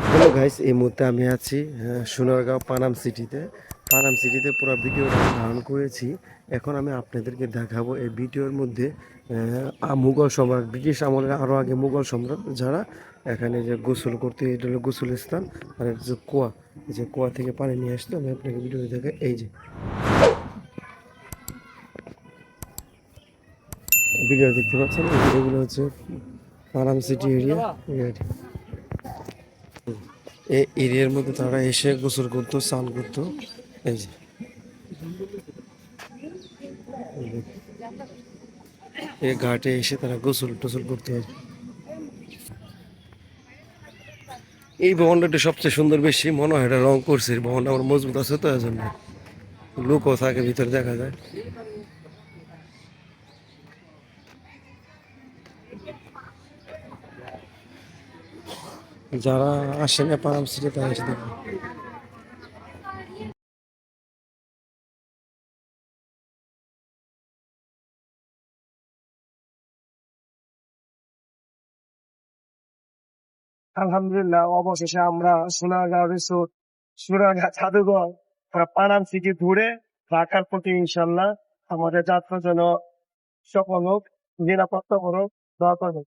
Hello guys, এই মুহূর্তে আমি আছি সোনারগাঁও পানাম সিটিতে। পানাম সিটিতে পুরো ভিডিওটা ধারণ করেছি। এখন আমি আপনাদেরকে দেখাবো এই ভিডিওর মধ্যে মুঘল সম্রাট, ব্রিটিশ আমলের আরও আগে মুঘল সম্রাট যারা এখানে যে গোসল করতে, এটা হলো গোসল স্থান। আর এটা যে কুয়া, এই যে কুয়া থেকে পানি নিয়ে আসতো। আমি আপনাকে ভিডিওতে দেখাই। এই যে ভিডিও দেখতে পাচ্ছেন, এগুলো হচ্ছে পানাম সিটি এরিয়া। এই এরিয়ার মধ্যে তারা এসে গোসল করতো, স্নান করতো। এই যে এই ঘাটে এসে তারা গোসল টোসল করতে হয়। এই ভবনটা সবচেয়ে সুন্দর, বেশি মনে হয় এটা রং করছে। ভবনটা আমার মজবুত আছে তো, এজন্য লোকও থাকে ভিতরে, দেখা যায়। যারা আসেন পানাম সিটি তারা এসে দেখবে। আলহামদুলিল্লাহ, অবশেষে আমরা সোনারগাঁও রিসোর্ট, সোনারগাঁ জাদুঘর, পানাম সিটি ঘুরে ঢাকার প্রতি ইনশাল্লাহ আমাদের যাত্রা যেন সফল হোক, নিরাপত্তা হোক, দোয়া করবেন।